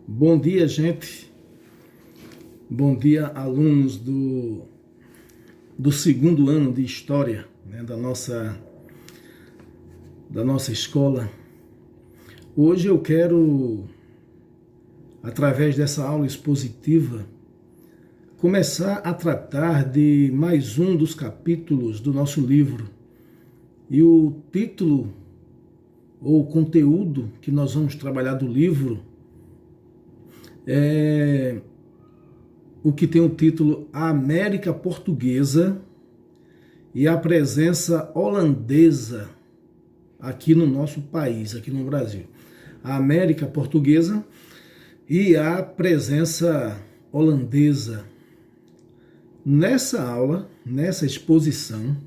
Bom dia, gente. Bom dia, alunos do segundo ano de História, né, da nossa escola. Hoje eu quero, através dessa aula expositiva, começar a tratar de mais um dos capítulos do nosso livro. E o título, ou o conteúdo que nós vamos trabalhar do livro, é o que tem o título A América Portuguesa e a presença holandesa aqui no nosso país, aqui no Brasil. A América Portuguesa e a presença holandesa. Nessa aula, nessa exposição,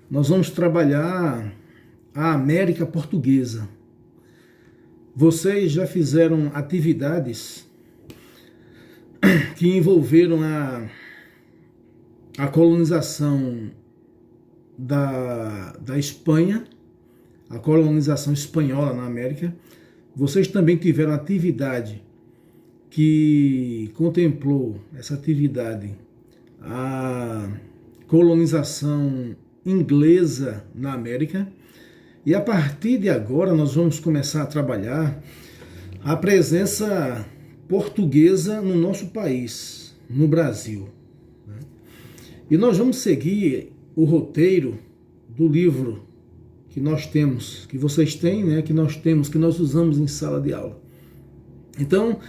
nós vamos trabalhar a América Portuguesa. Vocês já fizeram atividades que envolveram a colonização da Espanha, a colonização espanhola na América. Vocês também tiveram atividade que contemplou essa atividade, a colonização inglesa na América. E a partir de agora nós vamos começar a trabalhar a presença portuguesa no nosso país, no Brasil. E nós vamos seguir o roteiro do livro que nós temos, que vocês têm, né, que nós temos, que nós usamos em sala de aula. Então,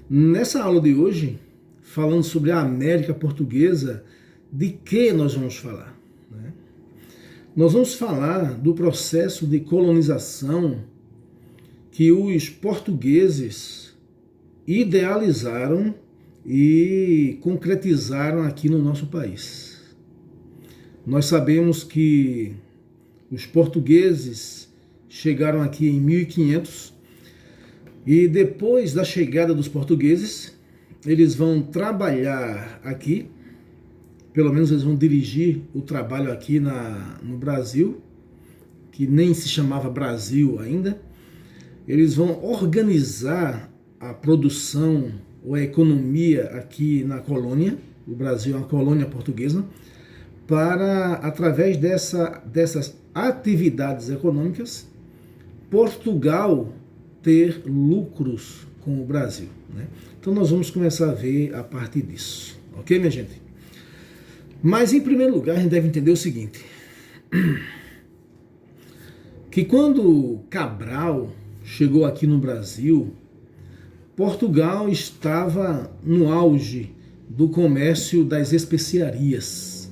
nessa aula de hoje, falando sobre a América Portuguesa, de que nós vamos falar? Né? Nós vamos falar do processo de colonização que os portugueses idealizaram e concretizaram aqui no nosso país. Nós sabemos que os portugueses chegaram aqui em 1500 e depois da chegada dos portugueses, eles vão trabalhar aqui, pelo menos eles vão dirigir o trabalho aqui no Brasil, que nem se chamava Brasil ainda. Eles vão organizar a produção ou a economia aqui na colônia, o Brasil é uma colônia portuguesa, para, através dessas atividades econômicas, Portugal ter lucros com o Brasil. Né? Então nós vamos começar a ver a partir disso. Ok, minha gente? Mas, em primeiro lugar, a gente deve entender o seguinte, que quando Cabral chegou aqui no Brasil, Portugal estava no auge do comércio das especiarias.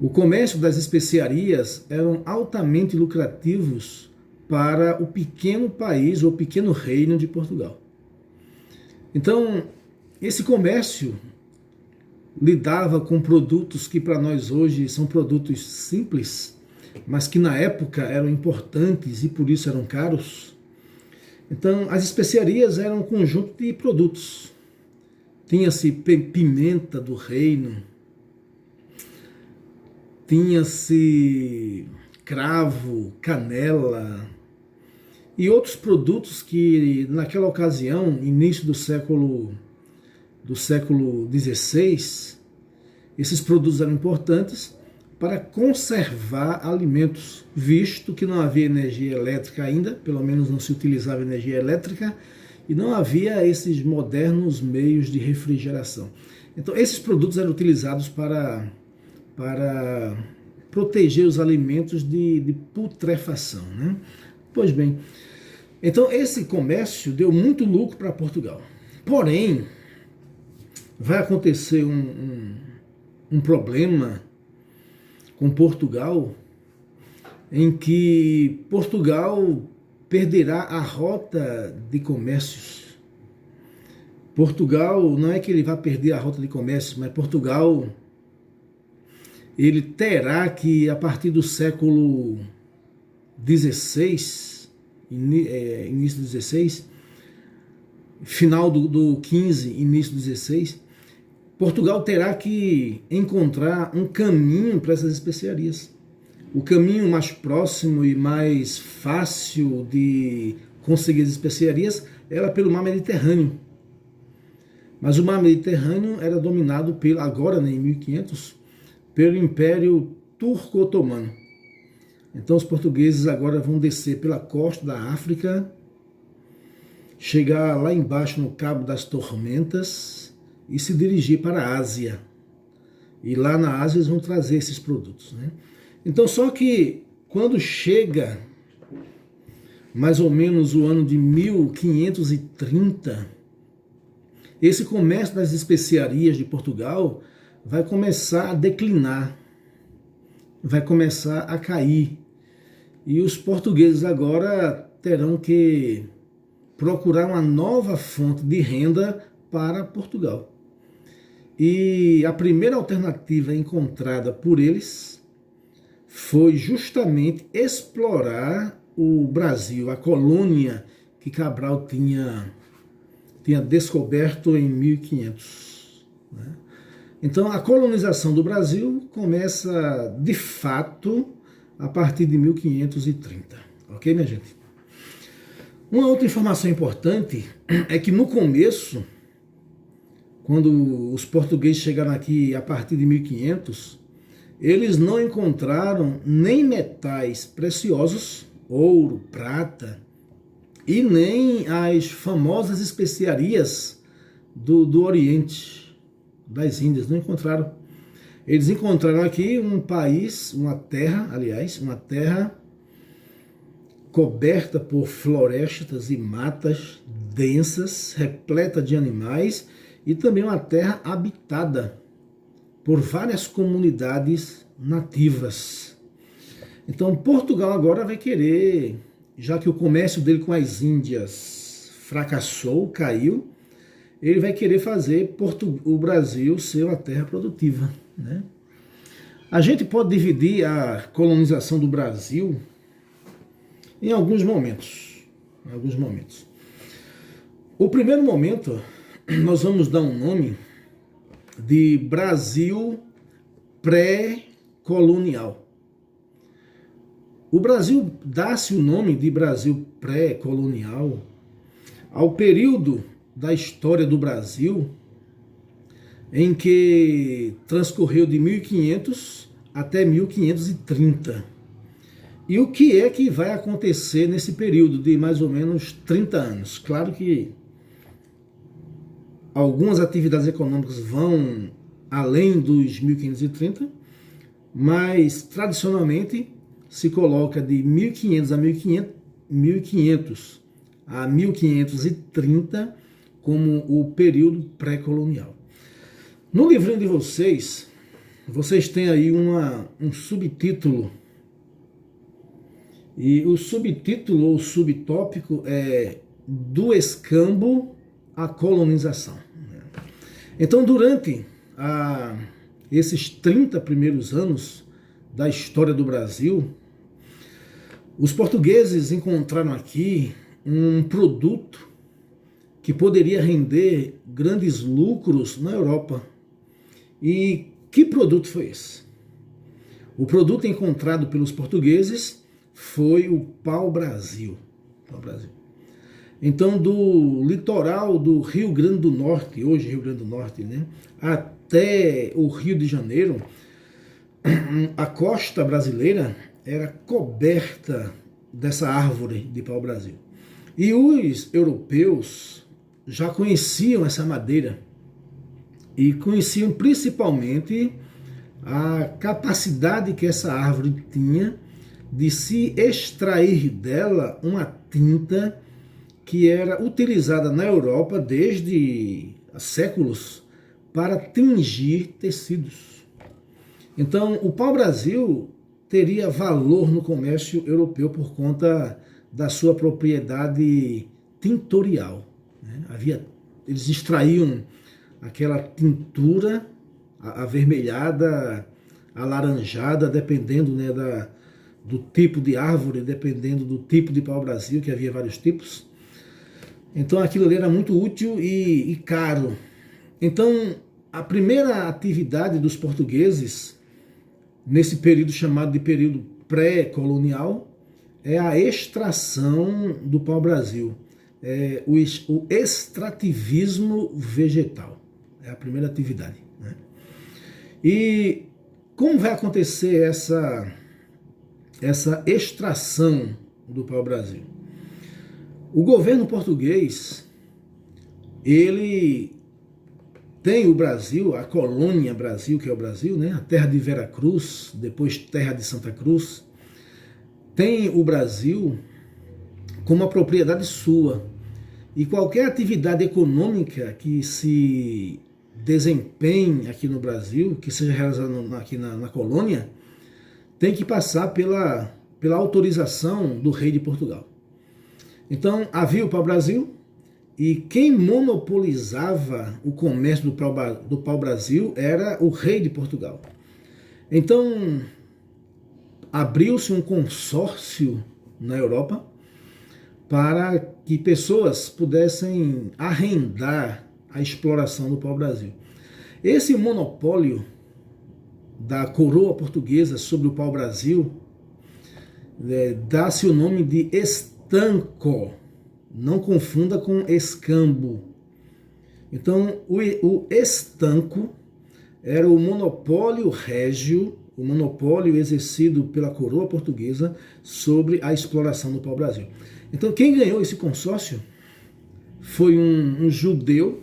O comércio das especiarias eram altamente lucrativos para o pequeno país ou pequeno reino de Portugal. Então, esse comércio lidava com produtos que para nós hoje são produtos simples, mas que na época eram importantes e por isso eram caros. Então, as especiarias eram um conjunto de produtos. Tinha-se pimenta do reino, tinha-se cravo, canela e outros produtos que naquela ocasião, início do século XVI, esses produtos eram importantes para conservar alimentos, visto que não havia energia elétrica ainda, pelo menos não se utilizava energia elétrica, e não havia esses modernos meios de refrigeração. Então, esses produtos eram utilizados para proteger os alimentos de putrefação. Né? Pois bem, então esse comércio deu muito lucro para Portugal. Porém, vai acontecer um problema com Portugal, em que Portugal perderá a rota de comércios. Portugal, não é que ele vai perder a rota de comércio, mas Portugal, ele terá que, a partir do século XVI, início do XVI, final do XV, início do XVI, Portugal terá que encontrar um caminho para essas especiarias. O caminho mais próximo e mais fácil de conseguir as especiarias era pelo mar Mediterrâneo. Mas o mar Mediterrâneo era dominado agora, né, em 1500, pelo Império Turco-Otomano. Então os portugueses agora vão descer pela costa da África, chegar lá embaixo no Cabo das Tormentas e se dirigir para a Ásia. E lá na Ásia eles vão trazer esses produtos, né? Então, só que quando chega mais ou menos o ano de 1530, esse comércio das especiarias de Portugal vai começar a declinar, vai começar a cair. E os portugueses agora terão que procurar uma nova fonte de renda para Portugal. E a primeira alternativa encontrada por eles foi justamente explorar o Brasil, a colônia que Cabral tinha descoberto em 1500. Né? Então a colonização do Brasil começa de fato a partir de 1530. Ok, minha gente? Uma outra informação importante é que no começo, quando os portugueses chegaram aqui a partir de 1500, eles não encontraram nem metais preciosos, ouro, prata, e nem as famosas especiarias do Oriente, das Índias, não encontraram. Eles encontraram aqui um país, uma terra coberta por florestas e matas densas, repleta de animais, e também uma terra habitada por várias comunidades nativas. Então Portugal agora vai querer, já que o comércio dele com as Índias fracassou, caiu, ele vai querer fazer o Brasil ser uma terra produtiva, né? A gente pode dividir a colonização do Brasil em alguns momentos. O primeiro momento, nós vamos dar um nome de Brasil pré-colonial. O Brasil dá-se o nome de Brasil pré-colonial ao período da história do Brasil em que transcorreu de 1500 até 1530. E o que é que vai acontecer nesse período de mais ou menos 30 anos? Claro que algumas atividades econômicas vão além dos 1530, mas tradicionalmente se coloca de 1500 a 1530 como o período pré-colonial. No livrinho de vocês têm aí um subtítulo, e o subtítulo ou subtópico é Do Escambo à Colonização. Então, durante esses 30 primeiros anos da história do Brasil, os portugueses encontraram aqui um produto que poderia render grandes lucros na Europa. E que produto foi esse? O produto encontrado pelos portugueses foi o pau-brasil. Então, do litoral do Rio Grande do Norte, hoje Rio Grande do Norte, né, até o Rio de Janeiro, a costa brasileira era coberta dessa árvore de pau-brasil. E os europeus já conheciam essa madeira e conheciam principalmente a capacidade que essa árvore tinha de se extrair dela uma tinta que era utilizada na Europa desde há séculos para tingir tecidos. Então, o pau-brasil teria valor no comércio europeu por conta da sua propriedade tintorial. Eles extraíam aquela tintura avermelhada, alaranjada, dependendo, né, do tipo de árvore, dependendo do tipo de pau-brasil, que havia vários tipos. Então aquilo ali era muito útil e caro. Então a primeira atividade dos portugueses, nesse período chamado de período pré-colonial, é a extração do pau-brasil, o extrativismo vegetal. É a primeira atividade, né? E como vai acontecer essa extração do pau-brasil? O governo português, ele tem o Brasil, a colônia Brasil, que é o Brasil, né? A terra de Veracruz, depois terra de Santa Cruz, tem o Brasil como uma propriedade sua. E qualquer atividade econômica que se desempenhe aqui no Brasil, que seja realizada aqui na colônia, tem que passar pela autorização do rei de Portugal. Então, havia o pau-brasil, e quem monopolizava o comércio do pau-brasil era o rei de Portugal. Então, abriu-se um consórcio na Europa para que pessoas pudessem arrendar a exploração do pau-brasil. Esse monopólio da coroa portuguesa sobre o pau-brasil dá-se o nome de estanco. Não confunda com escambo. Então, o estanco era o monopólio régio, o monopólio exercido pela coroa portuguesa sobre a exploração do pau-brasil. Então, quem ganhou esse consórcio foi um judeu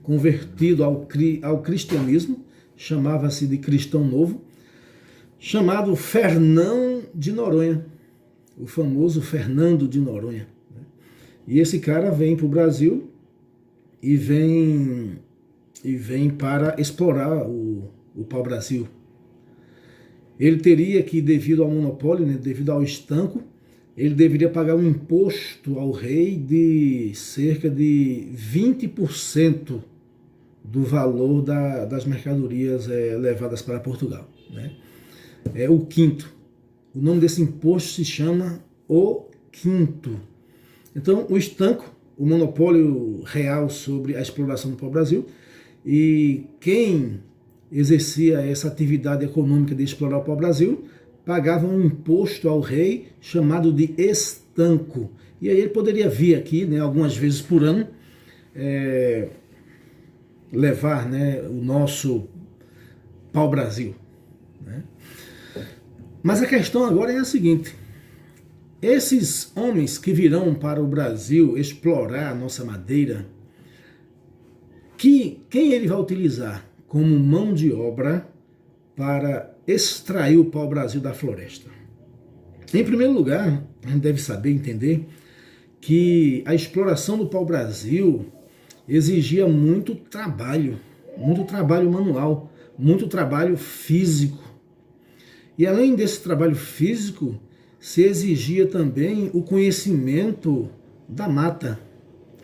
convertido ao cristianismo, chamava-se de Cristão Novo, chamado Fernão de Noronha, o famoso Fernando de Noronha. E esse cara vem para o Brasil e vem para explorar o pau-brasil. Ele teria que, devido ao monopólio, né, devido ao estanco, ele deveria pagar um imposto ao rei de cerca de 20% do valor das mercadorias levadas para Portugal, né? É o quinto. O nome desse imposto se chama o quinto. Então, o estanco, o monopólio real sobre a exploração do pau-brasil, e quem exercia essa atividade econômica de explorar o pau-brasil pagava um imposto ao rei chamado de estanco. E aí ele poderia vir aqui, né, algumas vezes por ano, levar, né, o nosso pau-brasil, né? Mas a questão agora é a seguinte: esses homens que virão para o Brasil explorar a nossa madeira, quem ele vai utilizar como mão de obra para extrair o pau-brasil da floresta? Em primeiro lugar, a gente deve saber, entender, que a exploração do pau-brasil exigia muito trabalho manual, muito trabalho físico. E além desse trabalho físico, se exigia também o conhecimento da mata,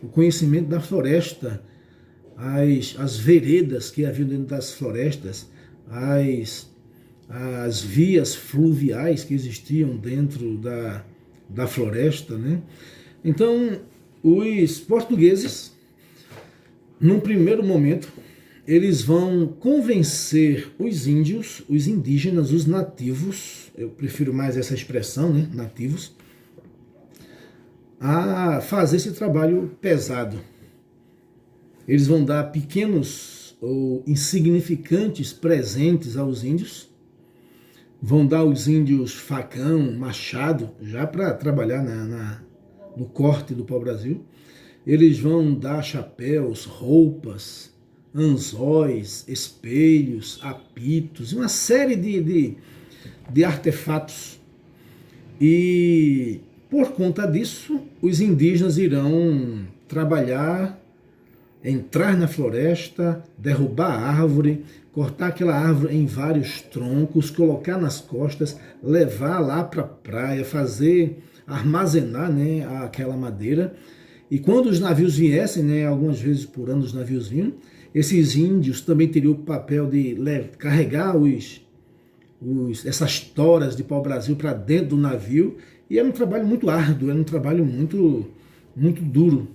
o conhecimento da floresta, as veredas que haviam dentro das florestas, as vias fluviais que existiam dentro da floresta, né? Então, os portugueses, num primeiro momento, eles vão convencer os índios, os indígenas, os nativos, eu prefiro mais essa expressão, né, nativos, a fazer esse trabalho pesado. Eles vão dar pequenos ou insignificantes presentes aos índios, vão dar aos índios facão, machado, já para trabalhar no corte do pau-brasil. Eles vão dar chapéus, roupas, anzóis, espelhos, apitos, uma série de artefatos. E por conta disso, os indígenas irão trabalhar, entrar na floresta, derrubar a árvore, cortar aquela árvore em vários troncos, colocar nas costas, levar lá para a praia, armazenar, né, aquela madeira. E quando os navios viessem, né, algumas vezes por ano os navios vinham, esses índios também teriam o papel de carregar essas toras de pau-brasil para dentro do navio, e era um trabalho muito árduo, era um trabalho muito, muito duro.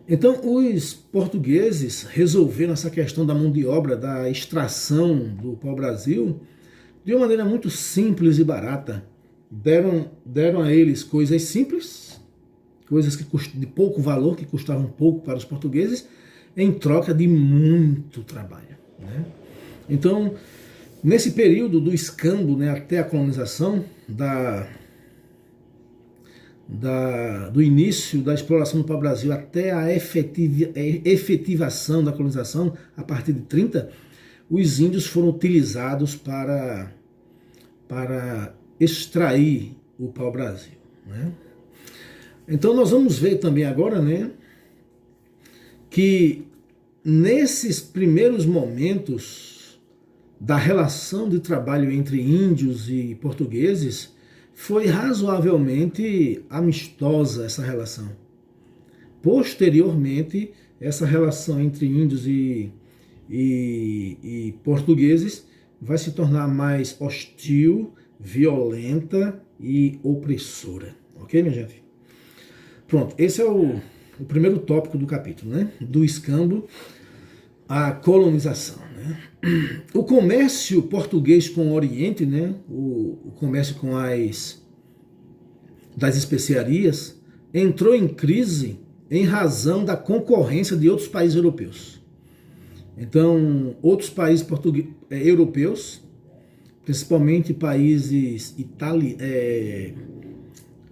Então, os portugueses resolveram essa questão da mão de obra, da extração do pau-brasil, de uma maneira muito simples e barata. deram a eles coisas simples, coisas de pouco valor, que custavam pouco para os portugueses, em troca de muito trabalho, né? Então, nesse período do escambo, né, até a colonização, do início da exploração do pau-brasil até a efetivação da colonização, a partir de 30, os índios foram utilizados para extrair o pau-brasil, né? Então nós vamos ver também agora, né, que nesses primeiros momentos da relação de trabalho entre índios e portugueses, foi razoavelmente amistosa essa relação. Posteriormente, essa relação entre índios e portugueses vai se tornar mais hostil, violenta e opressora. Ok, minha gente? Pronto, esse é o primeiro tópico do capítulo, né? Do escambo à colonização, né? O comércio português com o Oriente, né? O comércio das especiarias, entrou em crise em razão da concorrência de outros países europeus. Então, outros países europeus, principalmente países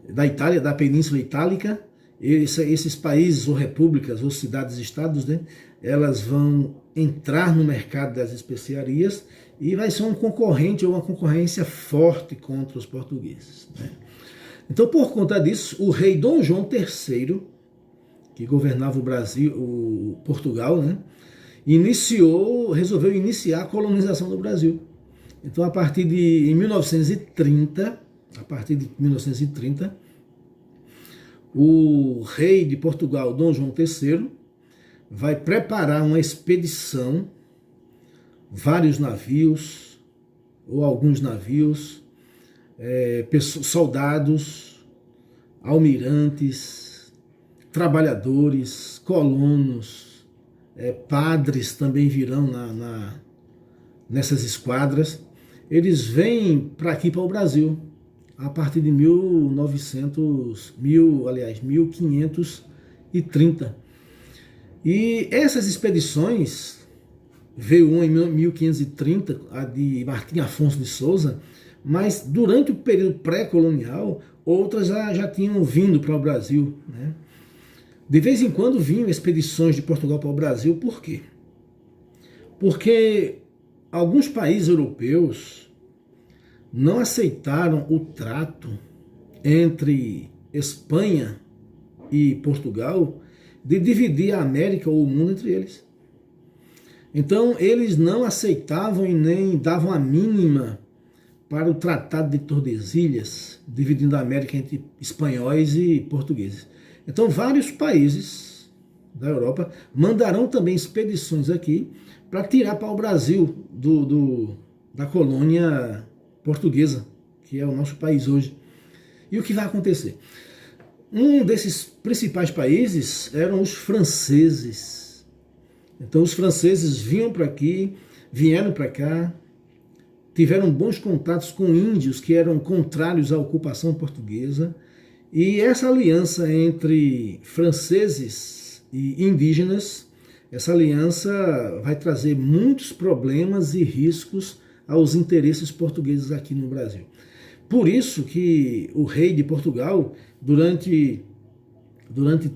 da Itália, da Península Itálica, esses países ou repúblicas ou cidades-estados, né, elas vão entrar no mercado das especiarias e vai ser um concorrente ou uma concorrência forte contra os portugueses, né? Então, por conta disso, o rei Dom João III, que governava o Brasil, Portugal, né, resolveu iniciar a colonização do Brasil. Então, a partir de 1930, o rei de Portugal, Dom João III, vai preparar uma expedição, vários navios, ou alguns navios, soldados, almirantes, trabalhadores, colonos, padres também virão nessas esquadras. Eles vêm para aqui, para o Brasil, a partir de 1530. E essas expedições, veio uma em 1530, a de Martim Afonso de Souza, mas durante o período pré-colonial, outras já tinham vindo para o Brasil, né? De vez em quando vinham expedições de Portugal para o Brasil, por quê? Porque alguns países europeus não aceitaram o trato entre Espanha e Portugal de dividir a América ou o mundo entre eles. Então, eles não aceitavam e nem davam a mínima para o Tratado de Tordesilhas, dividindo a América entre espanhóis e portugueses. Então, vários países da Europa mandarão também expedições aqui para tirar para o Brasil da colônia portuguesa, que é o nosso país hoje. E o que vai acontecer? Um desses principais países eram os franceses. Então, os franceses vieram para cá, tiveram bons contatos com índios que eram contrários à ocupação portuguesa, e essa aliança entre franceses e indígenas, essa aliança vai trazer muitos problemas e riscos aos interesses portugueses aqui no Brasil. Por isso que o rei de Portugal, durante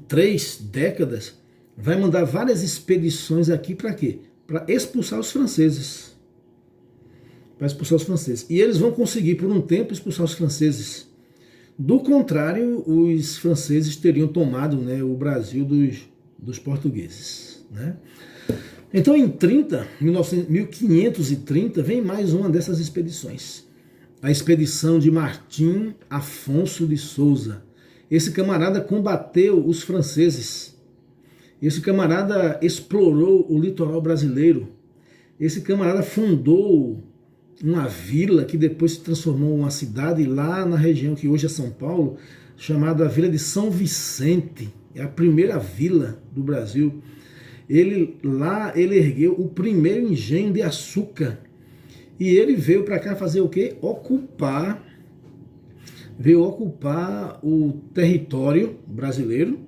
3 décadas, vai mandar várias expedições aqui para quê? Para expulsar os franceses. E eles vão conseguir, por um tempo, expulsar os franceses. Do contrário, os franceses teriam tomado, né, o Brasil dos portugueses, né? Então, em 1530, vem mais uma dessas expedições. A expedição de Martim Afonso de Souza. Esse camarada combateu os franceses. Esse camarada explorou o litoral brasileiro. Esse camarada fundou uma vila que depois se transformou em uma cidade lá na região que hoje é São Paulo, chamada Vila de São Vicente. É a primeira vila do Brasil. Ele ergueu o primeiro engenho de açúcar. E ele veio para cá fazer o quê? Ocupar veio ocupar o território brasileiro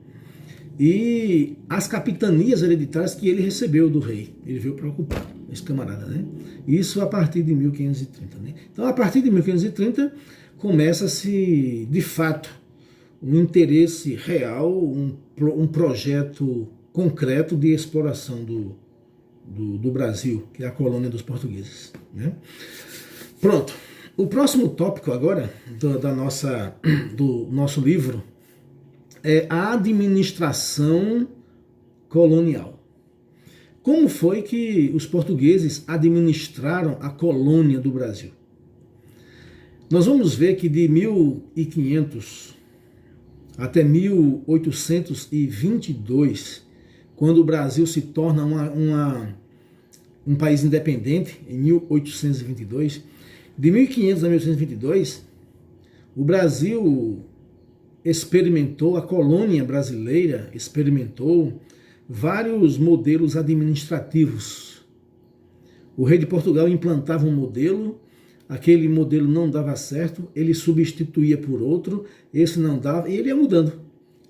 e as capitanias hereditárias que ele recebeu do rei. Ele veio para ocupar, esse camarada, né? Isso a partir de 1530, né? Então, a partir de 1530, começa-se, de fato, um interesse real, um projeto concreto de exploração do Brasil, que é a colônia dos portugueses, né? Pronto. O próximo tópico agora do nosso livro é a administração colonial. Como foi que os portugueses administraram a colônia do Brasil? Nós vamos ver que de 1500 até 1822, quando o Brasil se torna um país independente, em 1822, de 1500 a 1822, o Brasil experimentou, a colônia brasileira experimentou vários modelos administrativos. O rei de Portugal implantava um modelo, aquele modelo não dava certo, ele substituía por outro, esse não dava, e ele ia mudando.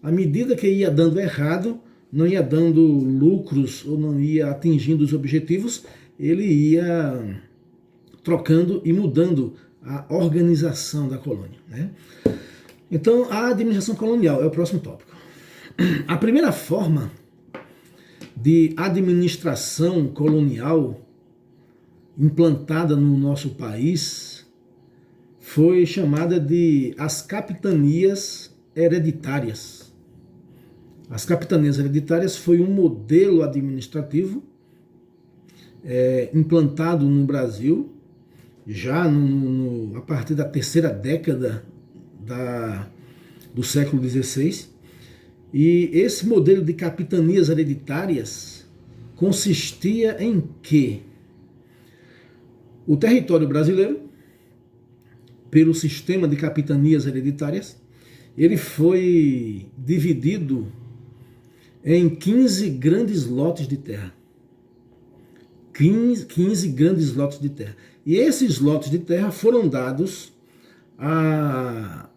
À medida que ia dando errado, não ia dando lucros ou não ia atingindo os objetivos, ele ia trocando e mudando a organização da colônia, né? Então, a administração colonial é o próximo tópico. A primeira forma de administração colonial implantada no nosso país foi chamada de as capitanias hereditárias. As capitanias hereditárias foi um modelo administrativo implantado no Brasil já a partir da terceira década do século XVI. E esse modelo de capitanias hereditárias consistia em que o território brasileiro, pelo sistema de capitanias hereditárias, ele foi dividido em 15 grandes lotes de terra. 15 grandes lotes de terra. E esses lotes de terra foram dados a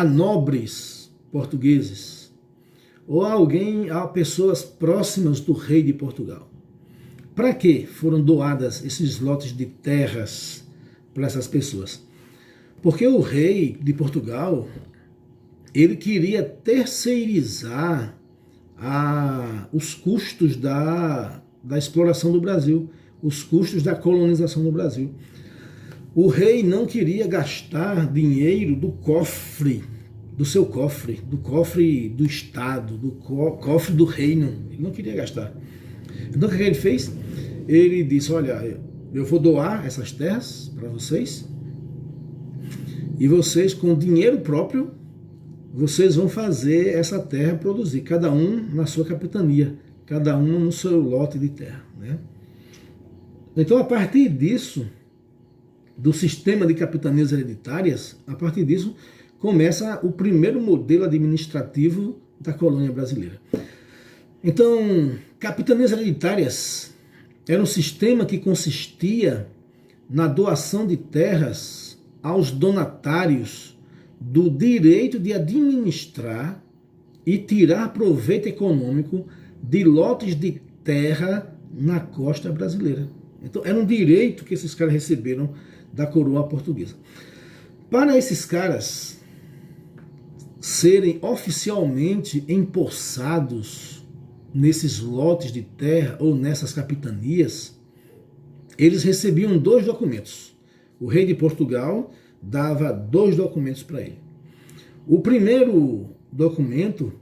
nobres portugueses ou a pessoas próximas do rei de Portugal. Para que foram doadas esses lotes de terras para essas pessoas? Porque o rei de Portugal, ele queria terceirizar os custos da exploração do Brasil, os custos da colonização do Brasil. O rei não queria gastar dinheiro do cofre, do seu cofre, do cofre do Estado, do cofre do reino. Ele não queria gastar. Então o que ele fez? Ele disse, olha, eu vou doar essas terras para vocês e vocês, com dinheiro próprio, vocês vão fazer essa terra produzir, cada um na sua capitania, cada um no seu lote de terra, né? Então, a partir disso, do sistema de capitanias hereditárias, a partir disso, começa o primeiro modelo administrativo da colônia brasileira. Então, capitanias hereditárias era um sistema que consistia na doação de terras aos donatários do direito de administrar e tirar proveito econômico de lotes de terra na costa brasileira. Então, era um direito que esses caras receberam da coroa portuguesa. Para esses caras serem oficialmente empossados nesses lotes de terra ou nessas capitanias, eles recebiam 2 documentos. O rei de Portugal dava 2 documentos para ele. O primeiro documento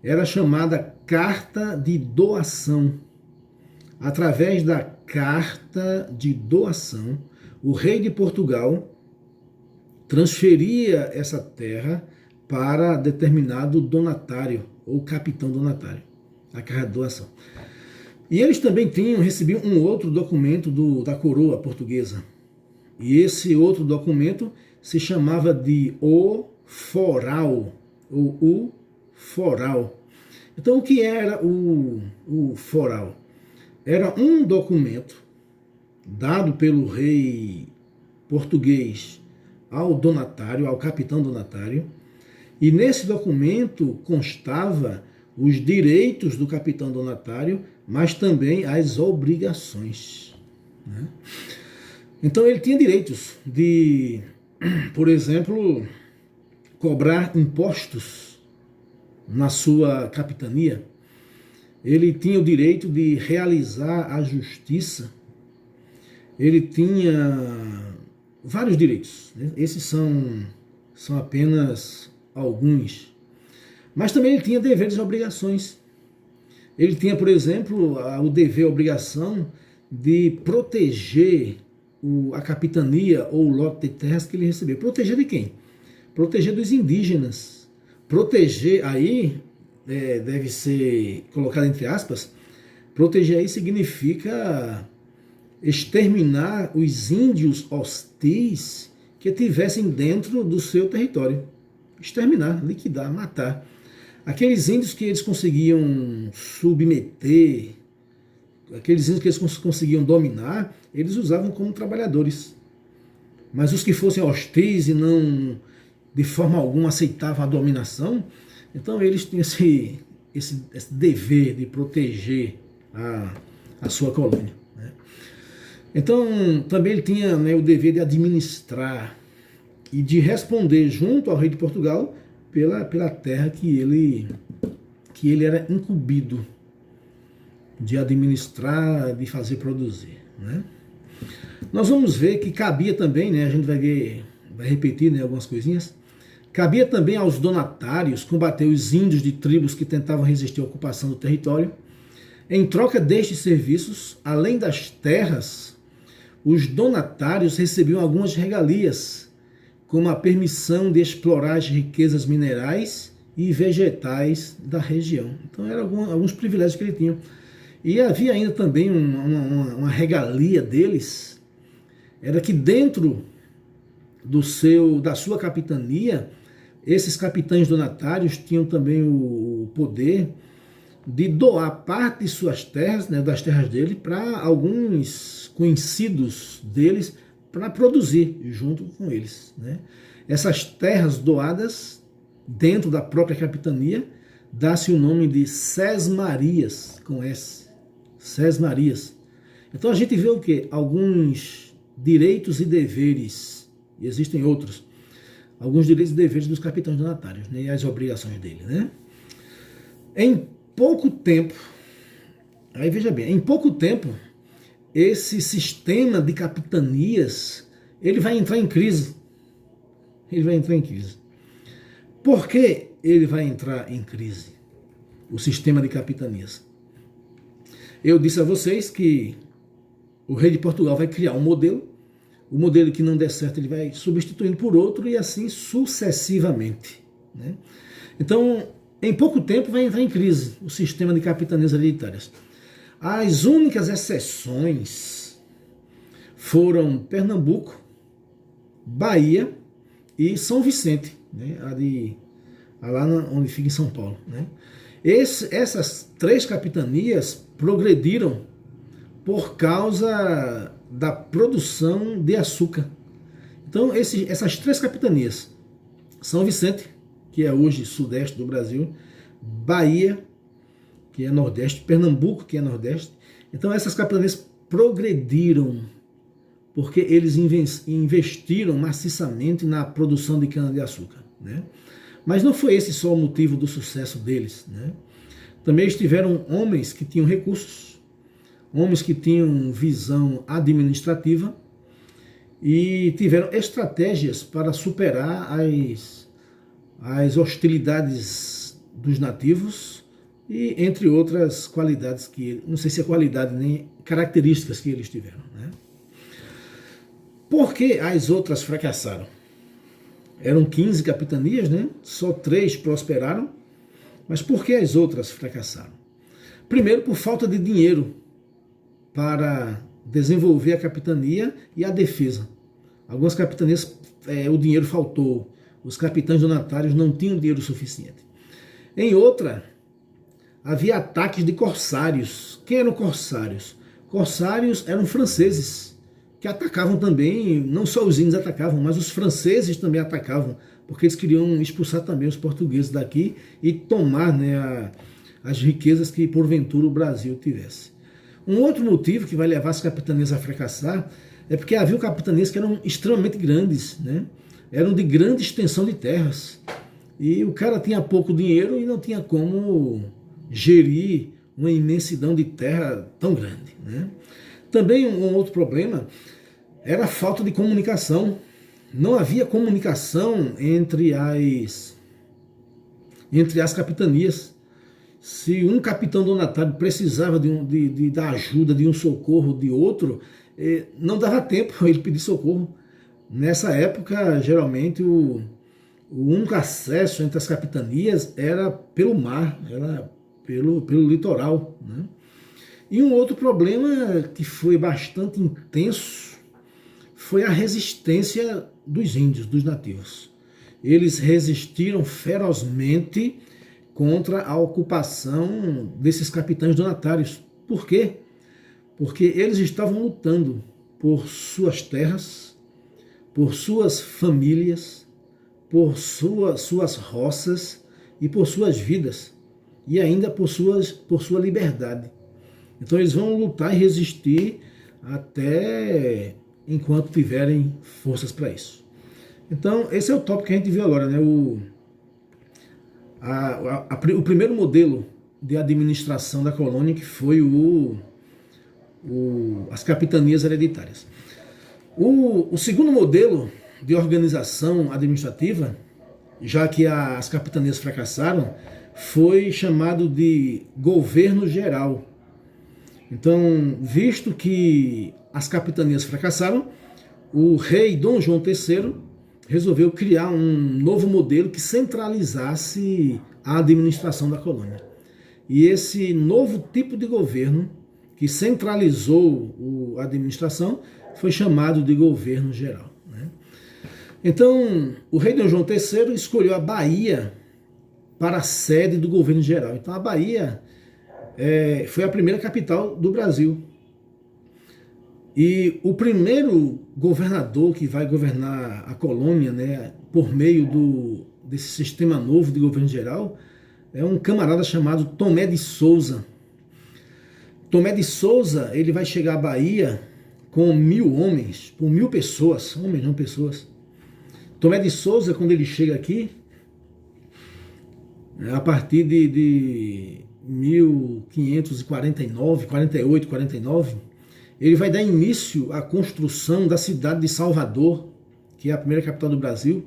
era chamada Carta de Doação. Através da Carta de Doação, o rei de Portugal transferia essa terra para determinado donatário ou capitão donatário, a Carta de Doação. E eles também recebiam um outro documento da coroa portuguesa. E esse outro documento se chamava de o foral, ou o foral. Então, o que era o foral? Era um documento dado pelo rei português ao donatário, ao capitão donatário, e nesse documento constava os direitos do capitão donatário, mas também as obrigações, né? Então ele tinha direitos de, por exemplo, cobrar impostos na sua capitania. Ele tinha o direito de realizar a justiça. Ele tinha vários direitos, né? Esses são apenas alguns. Mas também ele tinha deveres e obrigações. Ele tinha, por exemplo, o dever, a obrigação de proteger a capitania ou o lote de terras que ele recebeu. Proteger de quem? Proteger dos indígenas. Proteger aí, deve ser colocado entre aspas, proteger aí significa exterminar os índios hostis que tivessem dentro do seu território. Exterminar, liquidar, matar. Aqueles índios que eles conseguiam submeter, aqueles índios que eles conseguiam dominar, eles usavam como trabalhadores. Mas os que fossem hostis e não, de forma alguma, aceitavam a dominação, então eles tinham esse dever de proteger a sua colônia, né? Então, também ele tinha, né, o dever de administrar e de responder junto ao rei de Portugal pela terra que ele era incumbido de administrar, de fazer produzir, né? Nós vamos ver que cabia também, né, a gente vai repetir, né, algumas coisinhas, cabia também aos donatários combater os índios de tribos que tentavam resistir à ocupação do território. Em troca destes serviços, além das terras, os donatários recebiam algumas regalias, como a permissão de explorar as riquezas minerais e vegetais da região. Então eram alguns privilégios que ele tinha. E havia ainda também uma regalia deles, era que dentro da sua capitania, esses capitães donatários tinham também o poder de doar parte de suas terras, né, das terras dele, para alguns conhecidos deles, para produzir junto com eles, né? Essas terras doadas dentro da própria capitania dá-se o nome de sesmarias, com S, sesmarias. Então a gente vê o quê? Alguns direitos e deveres, e existem outros, alguns direitos e deveres dos capitães donatários, né, e as obrigações dele, né? Em pouco tempo, aí veja bem, em pouco tempo, esse sistema de capitanias, ele vai entrar em crise. Ele vai entrar em crise. Por que ele vai entrar em crise? O sistema de capitanias. Eu disse a vocês que o rei de Portugal vai criar um modelo, o modelo que não der certo ele vai substituindo por outro e assim sucessivamente, né? Então, em pouco tempo vai entrar em crise o sistema de capitanias hereditárias. As únicas exceções foram Pernambuco, Bahia e São Vicente, né? Lá onde fica em São Paulo, né? Essas três capitanias progrediram por causa da produção de açúcar. Então, essas três capitanias, São Vicente, que é hoje sudeste do Brasil, Bahia, que é nordeste, Pernambuco, que é nordeste. Então essas capitanias progrediram porque eles investiram maciçamente na produção de cana-de-açúcar, né? Mas não foi esse só o motivo do sucesso deles, né? Também estiveram homens que tinham recursos, homens que tinham visão administrativa e tiveram estratégias para superar as hostilidades dos nativos e entre outras qualidades que, não sei se é qualidade nem características que eles tiveram, né? Por que as outras fracassaram? Eram 15 capitanias, né? Só 3 prosperaram, mas por que as outras fracassaram? Primeiro, por falta de dinheiro para desenvolver a capitania e a defesa. Algumas capitanias, o dinheiro faltou, os capitães donatários não tinham dinheiro suficiente. Em outra, havia ataques de corsários. Quem eram corsários? Corsários eram franceses, que atacavam também, não só os índios atacavam, mas os franceses também atacavam, porque eles queriam expulsar também os portugueses daqui e tomar, né, as riquezas que porventura o Brasil tivesse. Um outro motivo que vai levar as capitanias a fracassar é porque havia capitanias que eram extremamente grandes, né? Eram de grande extensão de terras. E o cara tinha pouco dinheiro e não tinha como gerir uma imensidão de terra tão grande, né? Também um outro problema era a falta de comunicação. Não havia comunicação entre as capitanias. Se um capitão donatário precisava da ajuda, de um socorro de outro, não dava tempo ele pedir socorro. Nessa época, geralmente, o único acesso entre as capitanias era pelo mar, era pelo litoral, né? E um outro problema que foi bastante intenso foi a resistência dos índios, dos nativos. Eles resistiram ferozmente contra a ocupação desses capitães donatários. Por quê? Porque eles estavam lutando por suas terras, por suas famílias, por suas roças e por suas vidas, e ainda por sua liberdade. Então eles vão lutar e resistir até enquanto tiverem forças para isso. Então esse é o tópico que a gente viu agora, né? O primeiro modelo de administração da colônia, que foi as capitanias hereditárias. O segundo modelo de organização administrativa, já que as capitanias fracassaram, foi chamado de governo geral. Então, visto que as capitanias fracassaram, o rei Dom João III resolveu criar um novo modelo que centralizasse a administração da colônia. E esse novo tipo de governo, que centralizou a administração, foi chamado de governo geral, né? Então, o rei Dom João III escolheu a Bahia para a sede do governo geral. Então, a Bahia foi a primeira capital do Brasil. E o primeiro governador que vai governar a colônia, né, por meio desse sistema novo de governo geral, é um camarada chamado Tomé de Souza. Tomé de Souza, ele vai chegar à Bahia com 1.000 homens, por 1.000 pessoas, homens não pessoas. Tomé de Souza, quando ele chega aqui, a partir de 1549, 48, 49, ele vai dar início à construção da cidade de Salvador, que é a primeira capital do Brasil.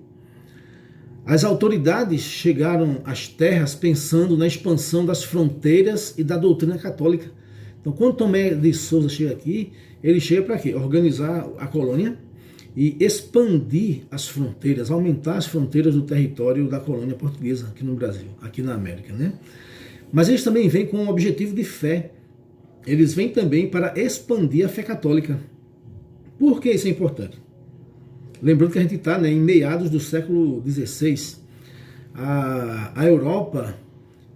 As autoridades chegaram às terras pensando na expansão das fronteiras e da doutrina católica. Então, quando Tomé de Souza chega aqui, ele chega para quê? Organizar a colônia e expandir as fronteiras, aumentar as fronteiras do território da colônia portuguesa aqui no Brasil, aqui na América, né? Mas eles também vêm com um objetivo de fé. Eles vêm também para expandir a fé católica. Por que isso é importante? Lembrando que a gente está, né, em meados do século XVI. A Europa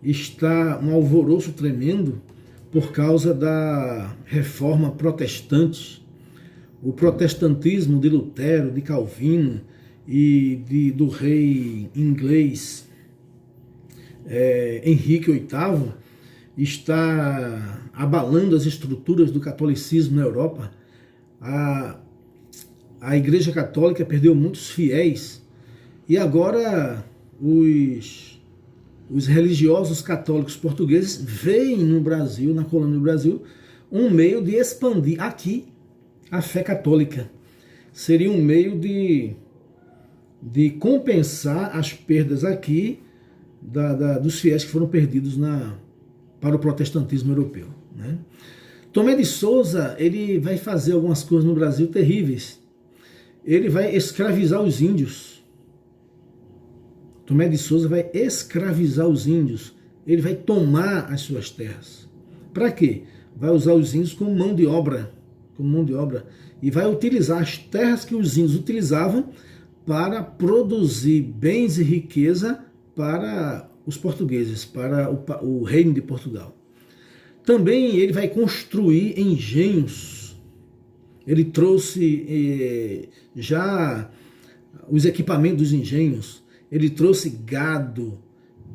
está um alvoroço tremendo por causa da reforma protestante. O protestantismo de Lutero, de Calvino e do rei inglês Henrique VIII está abalando as estruturas do catolicismo na Europa. A Igreja Católica perdeu muitos fiéis e agora os religiosos católicos portugueses veem no Brasil, na colônia do Brasil, um meio de expandir aqui a fé católica. Seria um meio de compensar as perdas aqui dos fiéis que foram perdidos para o protestantismo europeu, né? Tomé de Souza, ele vai fazer algumas coisas no Brasil terríveis. Ele vai escravizar os índios. Tomé de Souza vai escravizar os índios. Ele vai tomar as suas terras. Para quê? Vai usar os índios como mão de obra. E vai utilizar as terras que os índios utilizavam para produzir bens e riqueza para os portugueses, para o reino de Portugal. Também ele vai construir engenhos ele trouxe já os equipamentos dos engenhos, ele trouxe gado,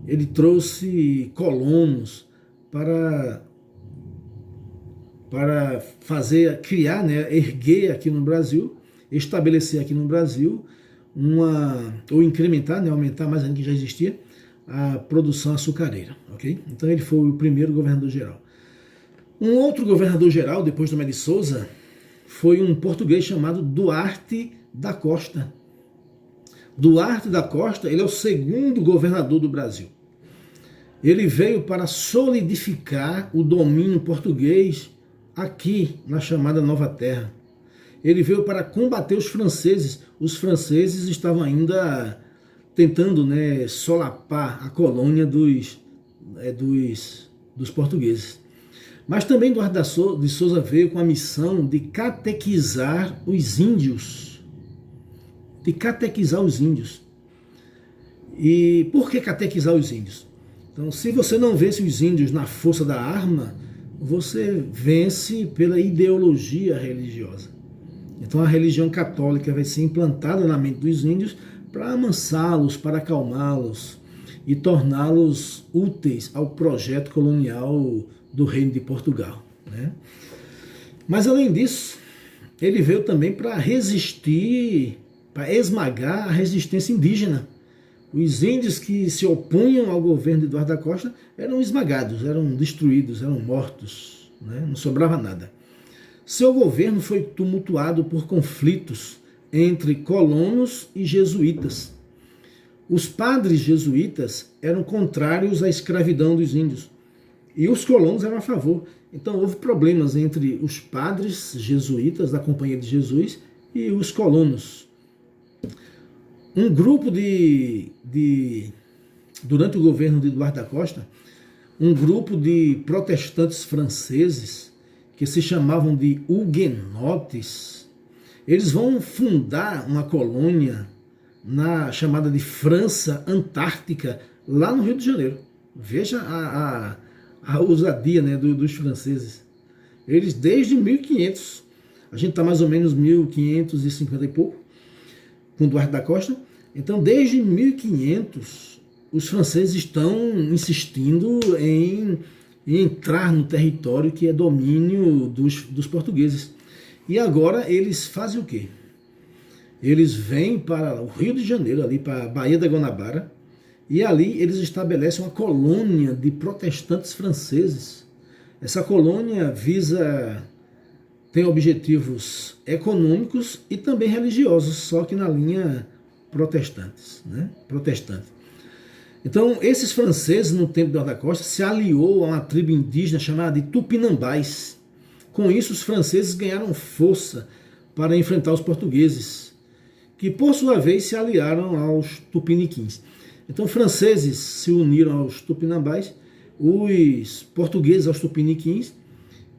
ele trouxe colonos para criar, né, erguer aqui no Brasil, estabelecer aqui no Brasil ou incrementar, né, aumentar mais ainda que já existia, a produção açucareira, ok? Então ele foi o primeiro governador-geral. Um outro governador-geral, depois do Tomé de Souza, foi um português chamado Duarte da Costa. Duarte da Costa, ele é o segundo governador do Brasil. Ele veio para solidificar o domínio português aqui na chamada Nova Terra. Ele veio para combater os franceses. Os franceses estavam ainda tentando, né, solapar a colônia dos portugueses. Mas também Duarte de Souza veio com a missão de catequizar os índios. De catequizar os índios. E por que catequizar os índios? Então, se você não vence os índios na força da arma, você vence pela ideologia religiosa. Então a religião católica vai ser implantada na mente dos índios para amansá-los, para acalmá-los e torná-los úteis ao projeto colonial do Reino de Portugal, né? Mas além disso, ele veio também para resistir, para esmagar a resistência indígena. Os índios que se opunham ao governo de Duarte da Costa eram esmagados, eram destruídos, eram mortos, né? Não sobrava nada. Seu governo foi tumultuado por conflitos entre colonos e jesuítas. Os padres jesuítas eram contrários à escravidão dos índios e os colonos eram a favor. Então houve problemas entre os padres jesuítas da Companhia de Jesus e os colonos. Um grupo durante o governo de Duarte da Costa, um grupo de protestantes franceses, que se chamavam de huguenotes, eles vão fundar uma colônia chamada de França Antártica, lá no Rio de Janeiro. Veja a ousadia, né, dos franceses. Eles, desde 1500, a gente está mais ou menos 1550 e pouco, com Duarte da Costa. Então, desde 1500, os franceses estão insistindo em entrar no território que é domínio dos portugueses. E agora eles fazem o quê? Eles vêm para o Rio de Janeiro, ali para a Baía da Guanabara, e ali eles estabelecem uma colônia de protestantes franceses. Essa colônia tem objetivos econômicos e também religiosos, só que na linha protestante. Então, esses franceses, no tempo de Duarte da Costa, se aliou a uma tribo indígena chamada de Tupinambás. Com isso, os franceses ganharam força para enfrentar os portugueses, que, por sua vez, se aliaram aos tupiniquins. Então, franceses se uniram aos Tupinambás, os portugueses aos tupiniquins,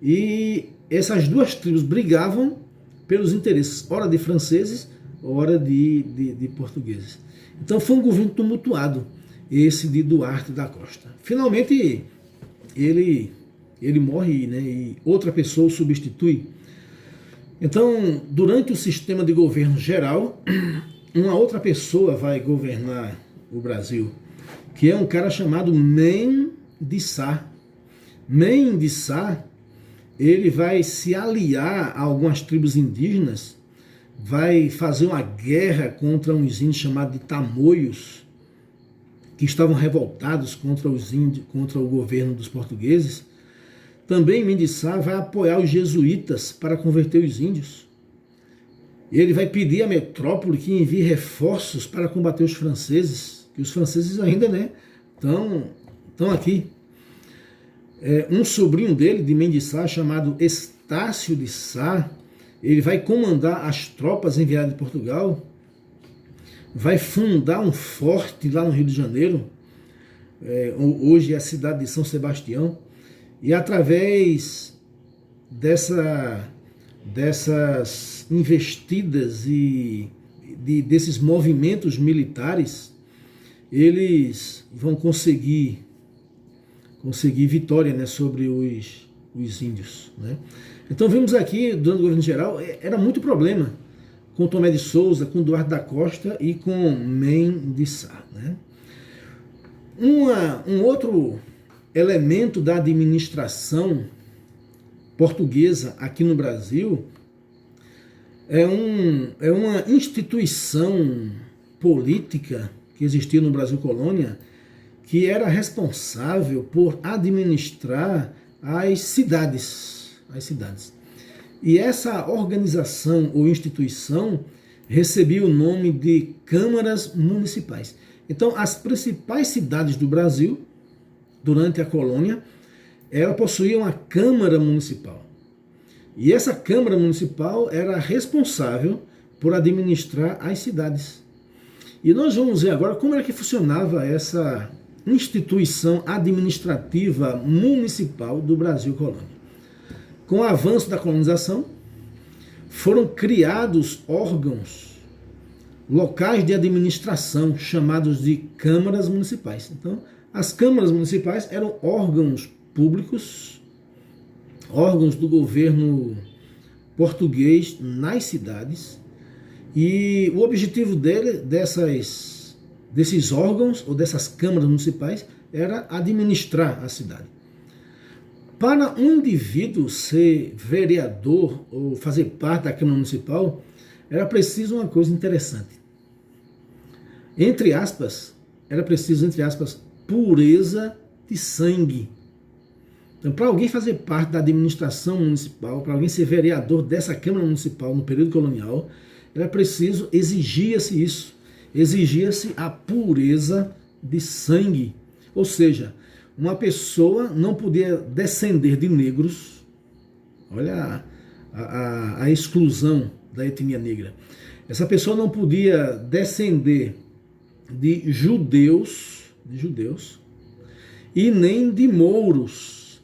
e essas duas tribos brigavam pelos interesses, ora de franceses, ora de portugueses. Então, foi um governo tumultuado, esse de Duarte da Costa. Finalmente, ele morre, né, e outra pessoa o substitui. Então, durante o sistema de governo geral, uma outra pessoa vai governar o Brasil, que é um cara chamado Men de Sá. Men de Sá, ele vai se aliar a algumas tribos indígenas, vai fazer uma guerra contra uns índios chamados de Tamoios, que estavam revoltados contra os índios, contra o governo dos portugueses. Também Men de Sá vai apoiar os jesuítas para converter os índios. Ele vai pedir à metrópole que envie reforços para combater os franceses, que os franceses ainda, né, estão aqui. Um sobrinho dele, de Men de Sá, chamado Estácio de Sá, ele vai comandar as tropas enviadas de Portugal, vai fundar um forte lá no Rio de Janeiro, hoje é a cidade de São Sebastião, e através dessas investidas e desses movimentos militares, eles vão conseguir vitória, né, sobre os índios, né? Então vimos aqui, durante o governo geral, era muito problema com Tomé de Souza, com Duarte da Costa e com Mendes Sá, né? Um outro elemento da administração portuguesa aqui no Brasil é uma instituição política que existia no Brasil Colônia, que era responsável por administrar as cidades. E essa organização ou instituição recebia o nome de câmaras municipais. Então, as principais cidades do Brasil, durante a colônia, ela possuía uma Câmara Municipal. E essa Câmara Municipal era responsável por administrar as cidades. E nós vamos ver agora como era que funcionava essa instituição administrativa municipal do Brasil Colônia. Com o avanço da colonização, foram criados órgãos locais de administração, chamados de câmaras municipais. Então, as câmaras municipais eram órgãos públicos, órgãos do governo português nas cidades, e o objetivo desses órgãos ou dessas câmaras municipais era administrar a cidade. Para um indivíduo ser vereador ou fazer parte da Câmara Municipal, era preciso uma coisa interessante. Entre aspas, pureza de sangue. Então, para alguém fazer parte da administração municipal, para alguém ser vereador dessa Câmara Municipal no período colonial, era preciso, exigia-se isso, exigia-se a pureza de sangue. Ou seja, uma pessoa não podia descender de negros. Olha a exclusão da etnia negra. Essa pessoa não podia descender de judeus e nem de mouros.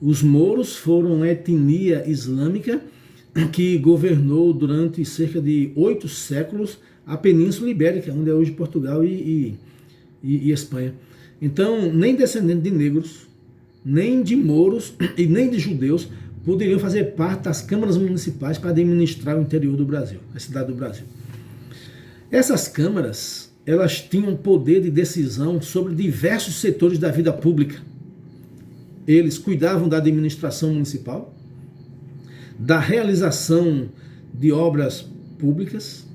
Os mouros foram uma etnia islâmica que governou durante cerca de 8 séculos a Península Ibérica, onde é hoje Portugal e Espanha. Então, nem descendentes de negros, nem de mouros e nem de judeus poderiam fazer parte das câmaras municipais para administrar o interior do Brasil, a cidade do Brasil. Essas câmaras, elas tinham poder de decisão sobre diversos setores da vida pública. Eles cuidavam da administração municipal, da realização de obras públicas,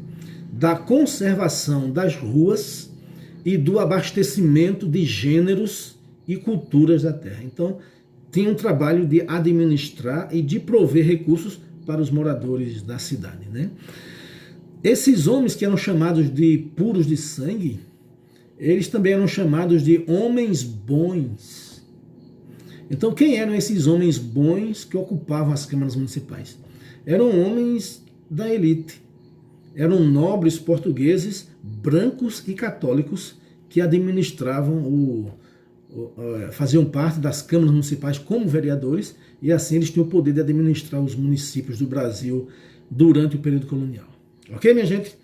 da conservação das ruas e do abastecimento de gêneros e culturas da terra. Então, tinha um trabalho de administrar e de prover recursos para os moradores da cidade, né? Esses homens que eram chamados de puros de sangue, eles também eram chamados de homens bons. Então, quem eram esses homens bons que ocupavam as câmaras municipais? Eram homens da elite, eram nobres portugueses, brancos e católicos, que administravam faziam parte das câmaras municipais como vereadores, e assim eles tinham o poder de administrar os municípios do Brasil durante o período colonial. Ok, minha gente?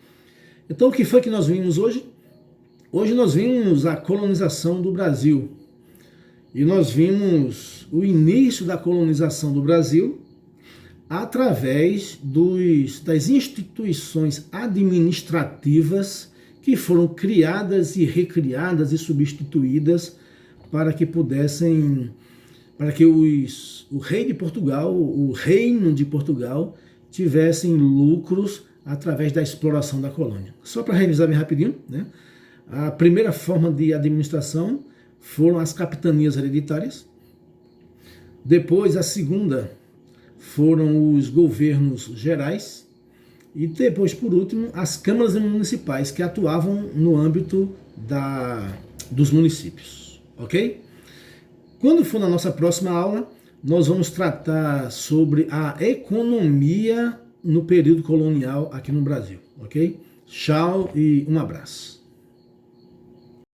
Então, o que foi que nós vimos hoje? Hoje nós vimos a colonização do Brasil. E nós vimos o início da colonização do Brasil através das instituições administrativas que foram criadas e recriadas e substituídas para que o rei de Portugal, o reino de Portugal, tivessem lucros através da exploração da colônia. Só para revisar bem rapidinho, né? A primeira forma de administração foram as capitanias hereditárias. Depois, a segunda foram os governos gerais. E depois, por último, as câmaras municipais, que atuavam no âmbito dos municípios. Ok? Quando for na nossa próxima aula, nós vamos tratar sobre a economia no período colonial aqui no Brasil. Ok? Tchau e um abraço.